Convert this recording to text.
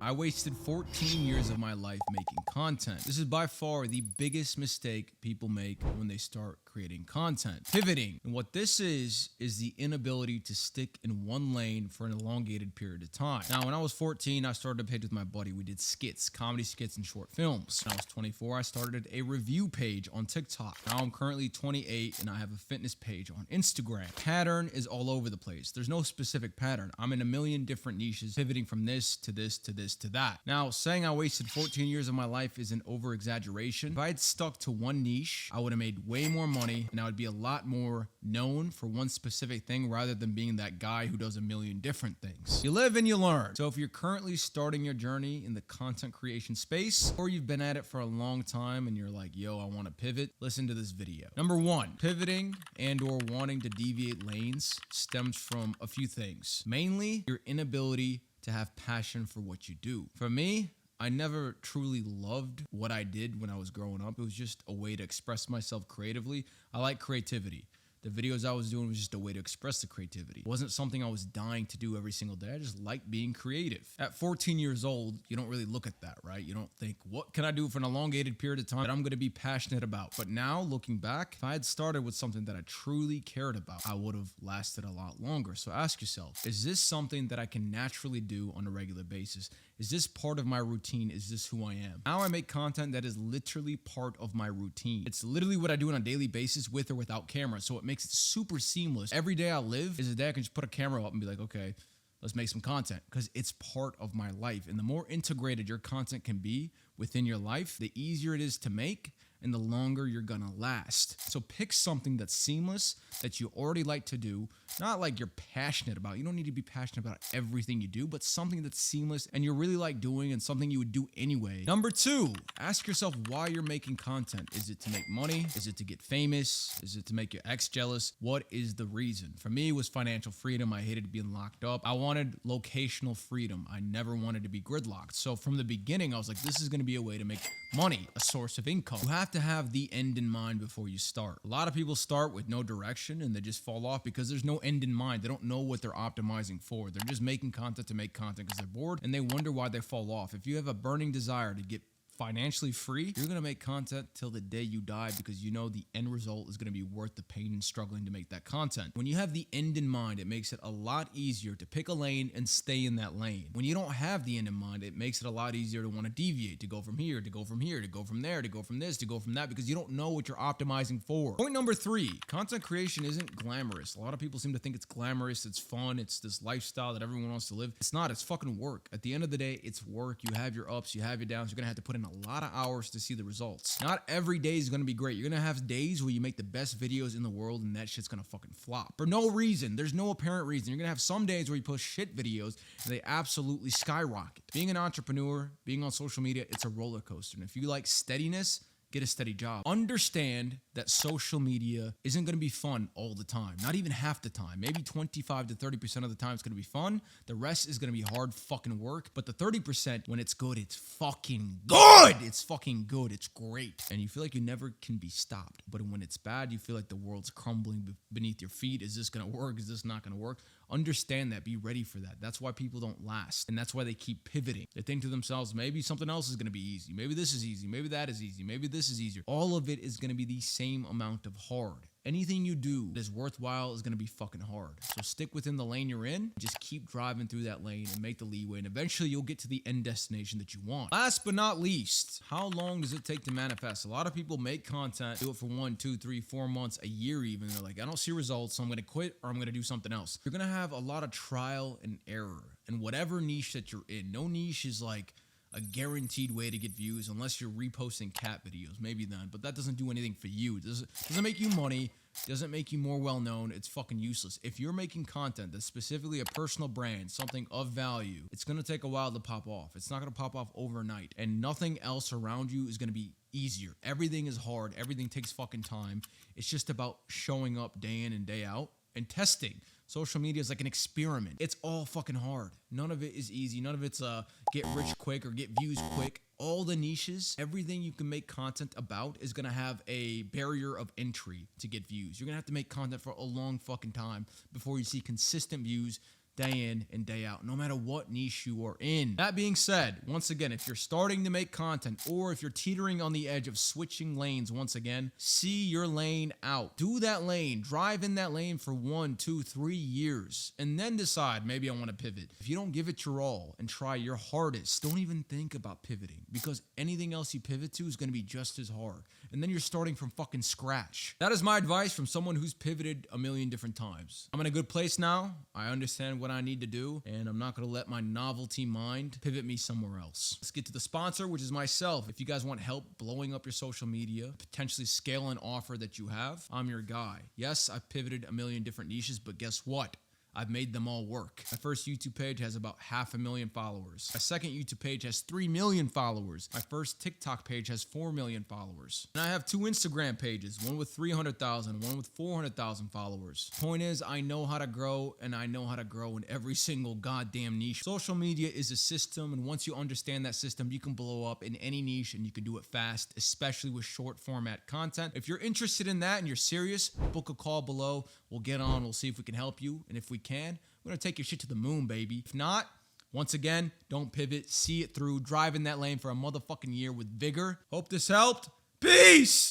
I wasted 14 years of my life making content. This is by far the biggest mistake people make when they start creating content. Pivoting. And what this is the inability to stick in one lane for an elongated period of time. Now, when I was 14, I started a page with my buddy. We did skits, comedy skits, and short films. When I was 24, I started a review page on TikTok. Now I'm currently 28 and I have a fitness page on Instagram. Pattern is all over the place. There's no specific pattern. I'm in a million different niches, pivoting from this to this to this to that. Now, saying I wasted 14 years of my life is an over exaggeration. If I had stuck to one niche, I would have made way more money and I would be a lot more known for one specific thing rather than being that guy who does a million different things. You live and you learn. So if you're currently starting your journey in the content creation space, or you've been at it for a long time and you're like, yo, I want to pivot, listen to this video. Number one, pivoting and or wanting to deviate lanes stems from a few things. Mainly, your inability to have passion for what you do. For me, I never truly loved what I did when I was growing up. It was just a way to express myself creatively. I like creativity. The videos I was doing was just a way to express the creativity. It wasn't something I was dying to do every single day. I just liked being creative. At 14 years old, you don't really look at that, right? You don't think, what can I do for an elongated period of time that I'm gonna be passionate about? But now, looking back, if I had started with something that I truly cared about, I would have lasted a lot longer. So ask yourself, is this something that I can naturally do on a regular basis? Is this part of my routine? Is this who I am? Now I make content that is literally part of my routine. It's literally what I do on a daily basis with or without camera. So it makes it super seamless. Every day I live is a day I can just put a camera up and be like, okay, let's make some content, because it's part of my life. And the more integrated your content can be within your life, the easier it is to make and the longer you're gonna last. So pick something that's seamless, that you already like to do, not like you're passionate about. You don't need to be passionate about everything you do, but something that's seamless and you really like doing and something you would do anyway. Number two, ask yourself why you're making content. Is it to make money? Is it to get famous? Is it to make your ex jealous? What is the reason? For me, it was financial freedom. I hated being locked up. I wanted locational freedom. I never wanted to be gridlocked. So from the beginning, I was like, this is gonna be a way to make money, a source of income. You have to have the end in mind before you start. A lot of people start with no direction and they just fall off because there's no end in mind. They don't know what they're optimizing for. They're just making content to make content because they're bored and they wonder why they fall off. If you have a burning desire to get financially free, you're gonna make content till the day you die because you know the end result is gonna be worth the pain and struggling to make that content. When you have the end in mind, it makes it a lot easier to pick a lane and stay in that lane. When you don't have the end in mind, it makes it a lot easier to want to deviate, to go from here, to go from here, to go from there, to go from this, to go from that, because you don't know what you're optimizing for. Point number three, content creation isn't glamorous. A lot of people seem to think it's glamorous, it's fun, it's this lifestyle that everyone wants to live. It's not, it's fucking work. At the end of the day, it's work. You have your ups, you have your downs. You're gonna have to put in a lot of hours to see the results. Not every day is gonna be great. You're gonna have days where you make the best videos in the world and that shit's gonna fucking flop for no reason. There's no apparent reason. You're gonna have some days where you post shit videos and they absolutely skyrocket. Being an entrepreneur, being on social media, it's a roller coaster. And if you like steadiness, get a steady job. Understand that social media isn't gonna be fun all the time. Not even half the time. Maybe 25 to 30% of the time it's gonna be fun. The rest is gonna be hard fucking work. But the 30%, when it's good, it's fucking good. It's fucking good. It's great. And you feel like you never can be stopped. But when it's bad, you feel like the world's crumbling beneath your feet. Is this gonna work? Is this not gonna work? Understand that. Be ready for that. That's why people don't last. And that's why they keep pivoting. They think to themselves, maybe something else is going to be easy. Maybe this is easy. Maybe that is easy. Maybe this is easier. All of it is going to be the same amount of hard. Anything you do that is worthwhile is going to be fucking hard. So stick within the lane you're in. Just keep driving through that lane and make the leeway. And eventually you'll get to the end destination that you want. Last but not least, how long does it take to manifest? A lot of people make content, do it for 1, 2, 3, 4 months, a year even. They're like, I don't see results, so I'm going to quit or I'm going to do something else. You're going to have a lot of trial and error in whatever niche that you're in. No niche is like a guaranteed way to get views unless you're reposting cat videos, maybe then, but that doesn't do anything for you. It doesn't make you money, doesn't make you more well-known. It's fucking useless. If you're making content that's specifically a personal brand, something of value, it's gonna take a while to pop off. It's not gonna pop off overnight, and nothing else around you is gonna be easier. Everything is hard. Everything takes fucking time. It's just about showing up day in and day out and testing. Social media is like an experiment. It's all fucking hard. None of it is easy. None of it's get rich quick or get views quick. All the niches, everything you can make content about is gonna have a barrier of entry to get views. You're gonna have to make content for a long fucking time before you see consistent views day in and day out, no matter what niche you are in. That being said, once again, if you're starting to make content or if you're teetering on the edge of switching lanes once again, see your lane out. Do that lane, drive in that lane for 1, 2, 3 years, and then decide maybe I want to pivot. If you don't give it your all and try your hardest, don't even think about pivoting, because anything else you pivot to is going to be just as hard. And then you're starting from fucking scratch. That is my advice from someone who's pivoted a million different times. I'm in a good place now. I understand what I need to do, and I'm not going to let my novelty mind pivot me somewhere else. Let's get to the sponsor, which is myself. If you guys want help blowing up your social media, potentially scale an offer that you have, I'm your guy. Yes, I've pivoted a million different niches, but guess what? I've made them all work. My first YouTube page has about 500,000 followers. My second YouTube page has 3 million followers. My first TikTok page has 4 million followers. And I have 2 Instagram pages, one with 300,000, one with 400,000 followers. Point is, I know how to grow, and I know how to grow in every single goddamn niche. Social media is a system, and once you understand that system, you can blow up in any niche, and you can do it fast, especially with short format content. If you're interested in that and you're serious, book a call below. We'll get on. We'll see if we can help you. And if we can, we're going to take your shit to the moon, baby. If not, once again, don't pivot. See it through. Drive in that lane for a motherfucking year with vigor. Hope this helped. Peace!